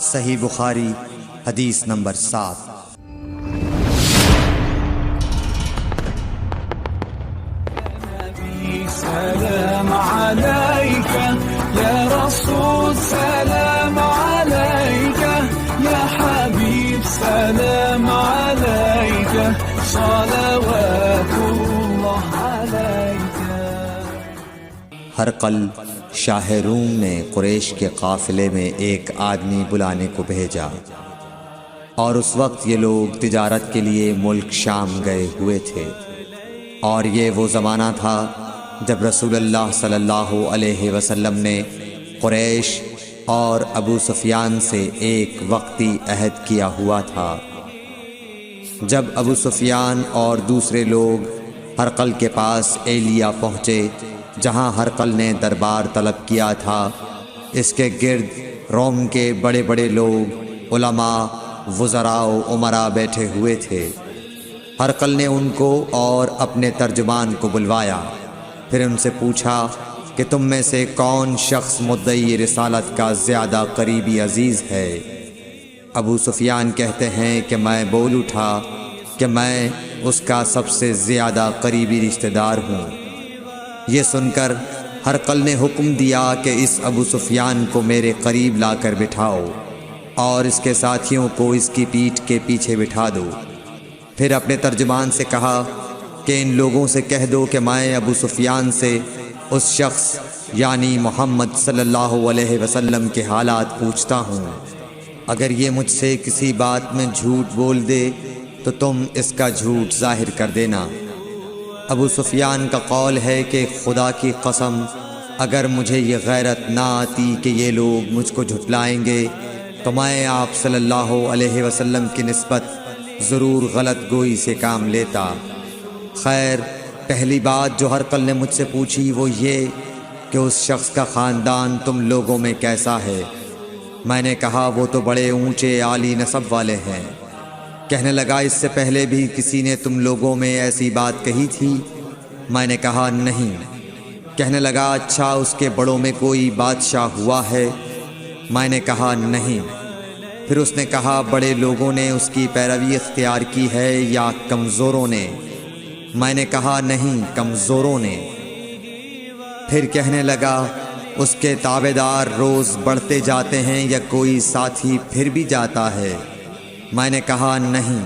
صحیح بخاری حدیث نمبر 7۔ سلام عليك يا رسول سلام عليك يا حبيب سلام عليك صلوات الله عليك۔ ہرقل شاہ روم نے قریش کے قافلے میں ایک آدمی بلانے کو بھیجا، اور اس وقت یہ لوگ تجارت کے لیے ملک شام گئے ہوئے تھے، اور یہ وہ زمانہ تھا جب رسول اللہ صلی اللہ علیہ وسلم نے قریش اور ابو سفیان سے ایک وقتی عہد کیا ہوا تھا۔ جب ابو سفیان اور دوسرے لوگ ہرقل کے پاس ایلیا پہنچے جہاں ہرقل نے دربار طلب کیا تھا، اس کے گرد روم کے بڑے بڑے لوگ، علماء، وزراء و امراء بیٹھے ہوئے تھے۔ ہرقل نے ان کو اور اپنے ترجمان کو بلوایا، پھر ان سے پوچھا کہ تم میں سے کون شخص مدعی رسالت کا زیادہ قریبی عزیز ہے؟ ابو سفیان کہتے ہیں کہ میں بول اٹھا کہ میں اس کا سب سے زیادہ قریبی رشتہ دار ہوں۔ یہ سن کر ہرقل نے حکم دیا کہ اس ابو سفیان کو میرے قریب لا کر بٹھاؤ اور اس کے ساتھیوں کو اس کی پیٹھ کے پیچھے بٹھا دو۔ پھر اپنے ترجمان سے کہا کہ ان لوگوں سے کہہ دو کہ میں ابو سفیان سے اس شخص یعنی محمد صلی اللہ علیہ وسلم کے حالات پوچھتا ہوں، اگر یہ مجھ سے کسی بات میں جھوٹ بول دے تو تم اس کا جھوٹ ظاہر کر دینا۔ ابو سفیان کا قول ہے کہ خدا کی قسم اگر مجھے یہ غیرت نہ آتی کہ یہ لوگ مجھ کو جھٹلائیں گے تو میں آپ صلی اللہ علیہ وسلم کی نسبت ضرور غلط گوئی سے کام لیتا۔ خیر، پہلی بات جو ہرقل نے مجھ سے پوچھی وہ یہ کہ اس شخص کا خاندان تم لوگوں میں کیسا ہے؟ میں نے کہا وہ تو بڑے اونچے عالی نسب والے ہیں۔ کہنے لگا اس سے پہلے بھی کسی نے تم لوگوں میں ایسی بات کہی تھی؟ میں نے کہا نہیں۔ کہنے لگا اچھا اس کے بڑوں میں کوئی بادشاہ ہوا ہے؟ میں نے کہا نہیں۔ پھر اس نے کہا بڑے لوگوں نے اس کی پیروی اختیار کی ہے یا کمزوروں نے؟ میں نے کہا نہیں، کمزوروں نے۔ پھر کہنے لگا اس کے تابعدار روز بڑھتے جاتے ہیں یا کوئی ساتھی پھر بھی جاتا ہے؟ میں نے کہا نہیں۔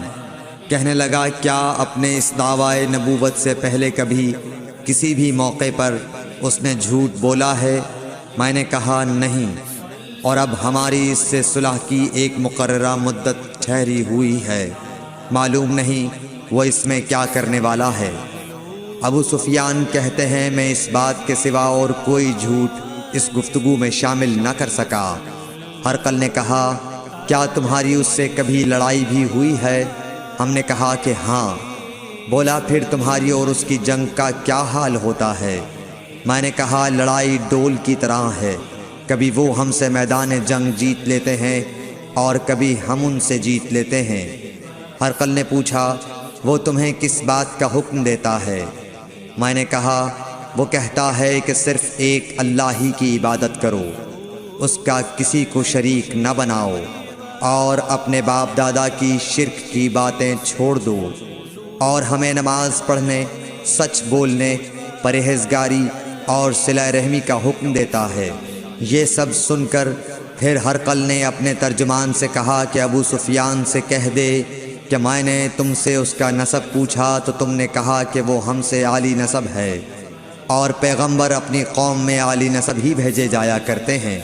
کہنے لگا کیا اپنے اس دعوی نبوت سے پہلے کبھی کسی بھی موقع پر اس نے جھوٹ بولا ہے؟ میں نے کہا نہیں، اور اب ہماری اس سے صلح کی ایک مقررہ مدت ٹھہری ہوئی ہے، معلوم نہیں وہ اس میں کیا کرنے والا ہے۔ ابو سفیان کہتے ہیں میں اس بات کے سوا اور کوئی جھوٹ اس گفتگو میں شامل نہ کر سکا۔ ہرقل نے کہا کیا تمہاری اس سے کبھی لڑائی بھی ہوئی ہے؟ ہم نے کہا کہ ہاں۔ بولا پھر تمہاری اور اس کی جنگ کا کیا حال ہوتا ہے؟ میں نے کہا لڑائی ڈول کی طرح ہے، کبھی وہ ہم سے میدان جنگ جیت لیتے ہیں اور کبھی ہم ان سے جیت لیتے ہیں۔ ہرقل نے پوچھا وہ تمہیں کس بات کا حکم دیتا ہے؟ میں نے کہا وہ کہتا ہے کہ صرف ایک اللہ ہی کی عبادت کرو، اس کا کسی کو شریک نہ بناؤ، اور اپنے باپ دادا کی شرک کی باتیں چھوڑ دو، اور ہمیں نماز پڑھنے، سچ بولنے، پرہیزگاری اور صلہ رحمی کا حکم دیتا ہے۔ یہ سب سن کر پھر ہرقل نے اپنے ترجمان سے کہا کہ ابو سفیان سے کہہ دے کہ میں نے تم سے اس کا نسب پوچھا تو تم نے کہا کہ وہ ہم سے عالی نسب ہے، اور پیغمبر اپنی قوم میں عالی نسب ہی بھیجے جایا کرتے ہیں۔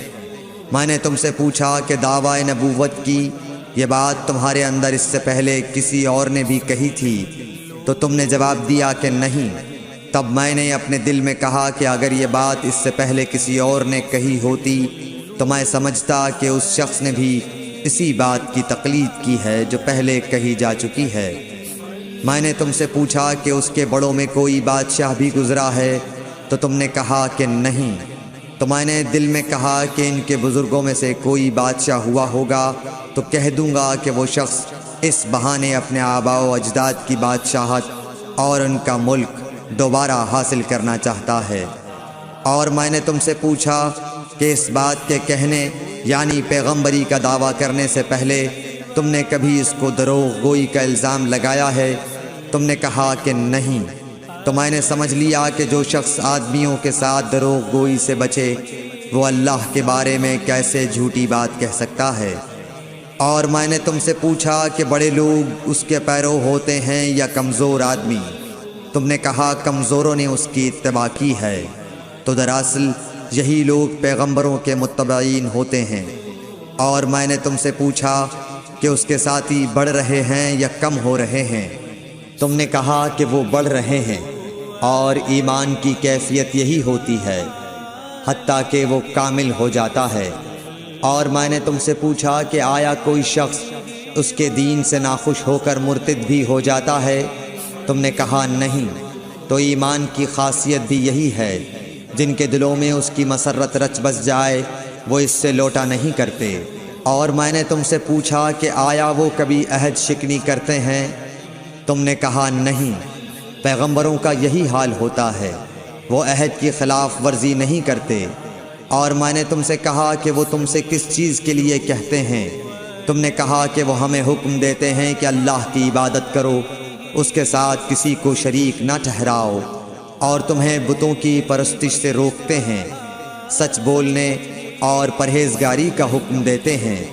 میں نے تم سے پوچھا کہ دعوی نبوت کی یہ بات تمہارے اندر اس سے پہلے کسی اور نے بھی کہی تھی؟ تو تم نے جواب دیا کہ نہیں۔ تب میں نے اپنے دل میں کہا کہ اگر یہ بات اس سے پہلے کسی اور نے کہی ہوتی تو میں سمجھتا کہ اس شخص نے بھی اسی بات کی تقلید کی ہے جو پہلے کہی جا چکی ہے۔ میں نے تم سے پوچھا کہ اس کے بڑوں میں کوئی بادشاہ بھی گزرا ہے؟ تو تم نے کہا کہ نہیں۔ تو میں نے دل میں کہا کہ ان کے بزرگوں میں سے کوئی بادشاہ ہوا ہوگا تو کہہ دوں گا کہ وہ شخص اس بہانے اپنے آباء و اجداد کی بادشاہت اور ان کا ملک دوبارہ حاصل کرنا چاہتا ہے۔ اور میں نے تم سے پوچھا کہ اس بات کے کہنے یعنی پیغمبری کا دعویٰ کرنے سے پہلے تم نے کبھی اس کو دروغ گوئی کا الزام لگایا ہے؟ تم نے کہا کہ نہیں۔ تو میں نے سمجھ لیا کہ جو شخص آدمیوں کے ساتھ دروغ گوئی سے بچے وہ اللہ کے بارے میں کیسے جھوٹی بات کہہ سکتا ہے۔ اور میں نے تم سے پوچھا کہ بڑے لوگ اس کے پیرو ہوتے ہیں یا کمزور آدمی؟ تم نے کہا کمزوروں نے اس کی اتباع کی ہے۔ تو دراصل یہی لوگ پیغمبروں کے متبعین ہوتے ہیں۔ اور میں نے تم سے پوچھا کہ اس کے ساتھی بڑھ رہے ہیں یا کم ہو رہے ہیں؟ تم نے کہا کہ وہ بڑھ رہے ہیں، اور ایمان کی کیفیت یہی ہوتی ہے حتیٰ کہ وہ کامل ہو جاتا ہے۔ اور میں نے تم سے پوچھا کہ آیا کوئی شخص اس کے دین سے ناخوش ہو کر مرتد بھی ہو جاتا ہے؟ تم نے کہا نہیں۔ تو ایمان کی خاصیت بھی یہی ہے، جن کے دلوں میں اس کی مسرت رچ بس جائے وہ اس سے لوٹا نہیں کرتے۔ اور میں نے تم سے پوچھا کہ آیا وہ کبھی عہد شکنی کرتے ہیں؟ تم نے کہا نہیں۔ پیغمبروں کا یہی حال ہوتا ہے، وہ عہد کی خلاف ورزی نہیں کرتے۔ اور میں نے تم سے کہا کہ وہ تم سے کس چیز کے لیے کہتے ہیں؟ تم نے کہا کہ وہ ہمیں حکم دیتے ہیں کہ اللہ کی عبادت کرو، اس کے ساتھ کسی کو شریک نہ ٹھہراؤ، اور تمہیں بتوں کی پرستش سے روکتے ہیں، سچ بولنے اور پرہیزگاری کا حکم دیتے ہیں۔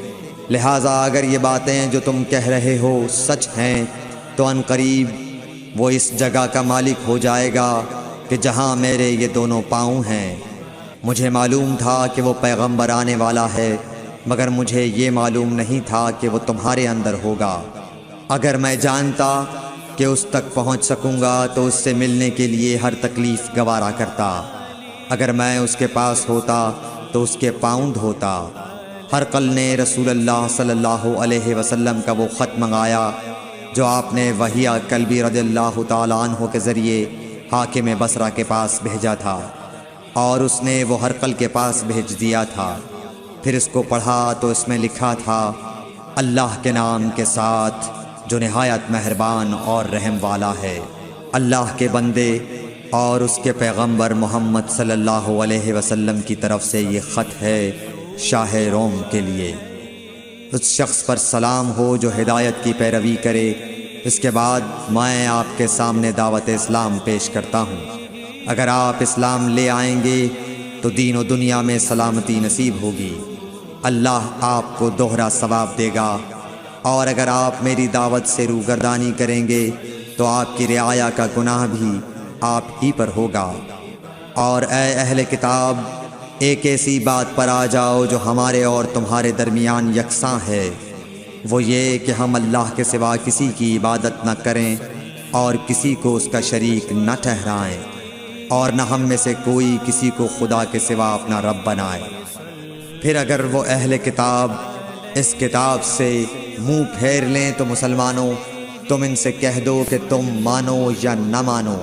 لہٰذا اگر یہ باتیں جو تم کہہ رہے ہو سچ ہیں تو ان قریب وہ اس جگہ کا مالک ہو جائے گا کہ جہاں میرے یہ دونوں پاؤں ہیں۔ مجھے معلوم تھا کہ وہ پیغمبر آنے والا ہے، مگر مجھے یہ معلوم نہیں تھا کہ وہ تمہارے اندر ہوگا۔ اگر میں جانتا کہ اس تک پہنچ سکوں گا تو اس سے ملنے کے لیے ہر تکلیف گوارا کرتا۔ اگر میں اس کے پاس ہوتا تو اس کے پاؤں دھوتا۔ ہرقل نے رسول اللہ صلی اللہ علیہ وسلم کا وہ خط منگایا جو آپ نے وہیہ کلبی رضی اللہ تعالیٰ عنہ کے ذریعے حاکم بصرہ کے پاس بھیجا تھا، اور اس نے وہ ہرقل کے پاس بھیج دیا تھا۔ پھر اس کو پڑھا تو اس میں لکھا تھا، اللہ کے نام کے ساتھ جو نہایت مہربان اور رحم والا ہے۔ اللہ کے بندے اور اس کے پیغمبر محمد صلی اللہ علیہ وسلم کی طرف سے یہ خط ہے شاہ روم کے لیے۔ اس شخص پر سلام ہو جو ہدایت کی پیروی کرے۔ اس کے بعد میں آپ کے سامنے دعوت اسلام پیش کرتا ہوں۔ اگر آپ اسلام لے آئیں گے تو دین و دنیا میں سلامتی نصیب ہوگی، اللہ آپ کو دوہرا ثواب دے گا۔ اور اگر آپ میری دعوت سے روگردانی کریں گے تو آپ کی رعایا کا گناہ بھی آپ ہی پر ہوگا۔ اور اے اہل کتاب، ایک ایسی بات پر آ جاؤ جو ہمارے اور تمہارے درمیان یکساں ہے، وہ یہ کہ ہم اللہ کے سوا کسی کی عبادت نہ کریں اور کسی کو اس کا شریک نہ ٹھہرائیں، اور نہ ہم میں سے کوئی کسی کو خدا کے سوا اپنا رب بنائے۔ پھر اگر وہ اہل کتاب اس کتاب سے منہ پھیر لیں تو مسلمانوں، تم ان سے کہہ دو کہ تم مانو یا نہ مانو،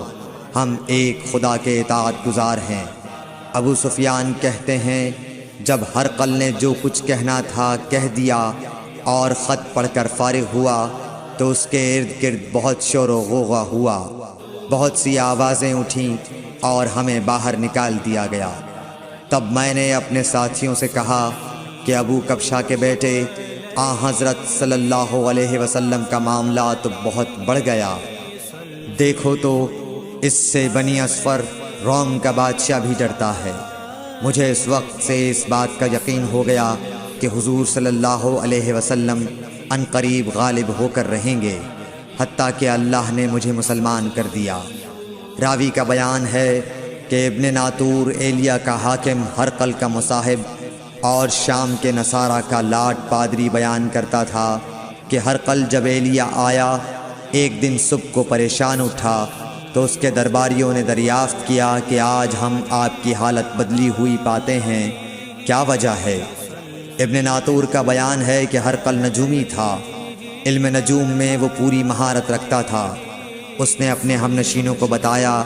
ہم ایک خدا کے اطاعت گزار ہیں۔ ابو سفیان کہتے ہیں، جب ہرقل نے جو کچھ کہنا تھا کہہ دیا اور خط پڑھ کر فارغ ہوا تو اس کے ارد گرد بہت شور و غوغا ہوا، بہت سی آوازیں اٹھیں اور ہمیں باہر نکال دیا گیا۔ تب میں نے اپنے ساتھیوں سے کہا کہ ابو کبشہ کے بیٹے حضرت صلی اللہ علیہ وسلم کا معاملہ تو بہت بڑھ گیا۔ دیکھو تو اس سے بنی اصفر روم کا بادشاہ بھی ڈرتا ہے۔ مجھے اس وقت سے اس بات کا یقین ہو گیا کہ حضور صلی اللہ علیہ وسلم ان قریب غالب ہو کر رہیں گے، حتیٰ کہ اللہ نے مجھے مسلمان کر دیا۔ راوی کا بیان ہے کہ ابن ناطور ایلیا کا حاکم ہرقل کا مصاحب اور شام کے نصارہ کا لاٹ پادری بیان کرتا تھا کہ ہرقل جب ایلیا آیا ایک دن صبح کو پریشان اٹھا تو اس کے درباریوں نے دریافت کیا کہ آج ہم آپ کی حالت بدلی ہوئی پاتے ہیں، کیا وجہ ہے؟ ابن ناطور کا بیان ہے کہ ہرقل نجومی تھا، علم نجوم میں وہ پوری مہارت رکھتا تھا۔ اس نے اپنے ہم نشینوں کو بتایا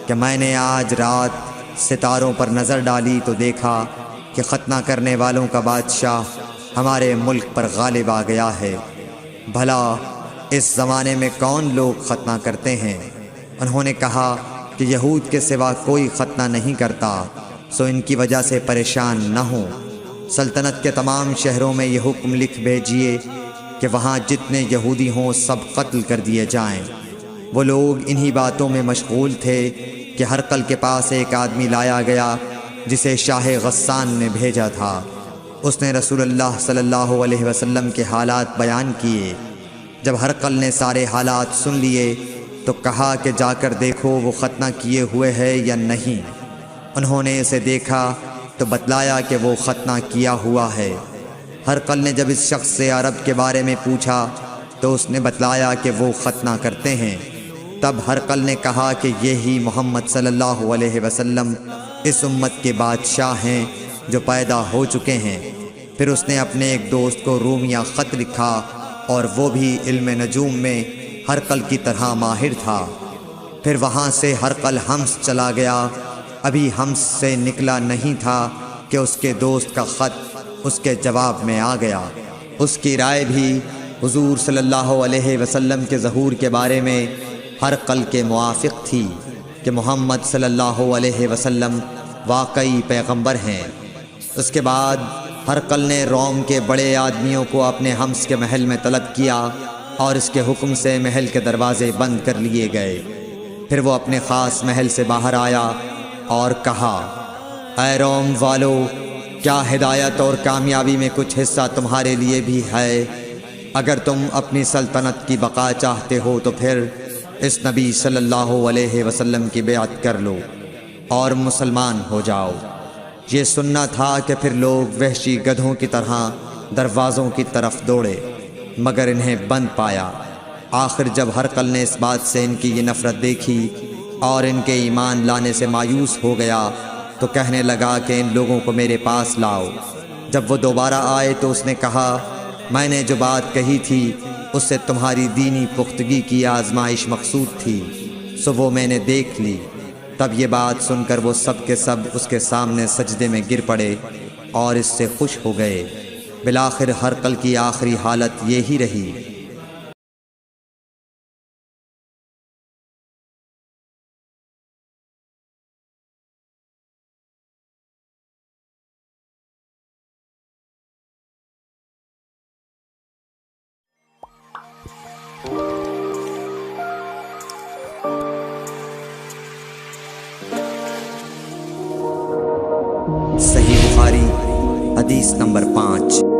کہ میں نے آج رات ستاروں پر نظر ڈالی تو دیکھا کہ ختنہ کرنے والوں کا بادشاہ ہمارے ملک پر غالب آ گیا ہے۔ بھلا اس زمانے میں کون لوگ ختنہ کرتے ہیں؟ انہوں نے کہا کہ یہود کے سوا کوئی ختنہ نہیں کرتا، سو ان کی وجہ سے پریشان نہ ہوں۔ سلطنت کے تمام شہروں میں یہ حکم لکھ بھیجیے کہ وہاں جتنے یہودی ہوں سب قتل کر دیے جائیں۔ وہ لوگ انہی باتوں میں مشغول تھے کہ ہرقل کے پاس ایک آدمی لایا گیا جسے شاہ غسان نے بھیجا تھا۔ اس نے رسول اللہ صلی اللہ علیہ وسلم کے حالات بیان کیے۔ جب ہرقل نے سارے حالات سن لیے تو کہا کہ جا کر دیکھو وہ ختنہ کیے ہوئے ہے یا نہیں۔ انہوں نے اسے دیکھا تو بتلایا کہ وہ ختنہ کیا ہوا ہے۔ ہرقل نے جب اس شخص سے عرب کے بارے میں پوچھا تو اس نے بتلایا کہ وہ ختنہ کرتے ہیں۔ تب ہرقل نے کہا کہ یہی محمد صلی اللہ علیہ وسلم اس امت کے بادشاہ ہیں جو پیدا ہو چکے ہیں۔ پھر اس نے اپنے ایک دوست کو رومیہ خط لکھا اور وہ بھی علم نجوم میں ہرقل کی طرح ماہر تھا۔ پھر وہاں سے ہرقل حمص چلا گیا۔ ابھی حمص سے نکلا نہیں تھا کہ اس کے دوست کا خط اس کے جواب میں آ گیا۔ اس کی رائے بھی حضور صلی اللہ علیہ وسلم کے ظہور کے بارے میں ہرقل کے موافق تھی کہ محمد صلی اللہ علیہ وسلم واقعی پیغمبر ہیں۔ اس کے بعد ہرقل نے روم کے بڑے آدمیوں کو اپنے حمص کے محل میں طلب کیا اور اس کے حکم سے محل کے دروازے بند کر لیے گئے۔ پھر وہ اپنے خاص محل سے باہر آیا اور کہا، اے روم والو، کیا ہدایت اور کامیابی میں کچھ حصہ تمہارے لیے بھی ہے؟ اگر تم اپنی سلطنت کی بقا چاہتے ہو تو پھر اس نبی صلی اللہ علیہ وسلم کی بیعت کر لو اور مسلمان ہو جاؤ۔ یہ سننا تھا کہ پھر لوگ وحشی گدھوں کی طرح دروازوں کی طرف دوڑے مگر انہیں بند پایا۔ آخر جب ہرقل نے اس بات سے ان کی یہ نفرت دیکھی اور ان کے ایمان لانے سے مایوس ہو گیا تو کہنے لگا کہ ان لوگوں کو میرے پاس لاؤ۔ جب وہ دوبارہ آئے تو اس نے کہا، میں نے جو بات کہی تھی اس سے تمہاری دینی پختگی کی آزمائش مقصود تھی، سو وہ میں نے دیکھ لی۔ تب یہ بات سن کر وہ سب کے سب اس کے سامنے سجدے میں گر پڑے اور اس سے خوش ہو گئے۔ بالآخر ہرقل کی آخری حالت یہی رہی۔ صحیح بخاری حدیث نمبر 5۔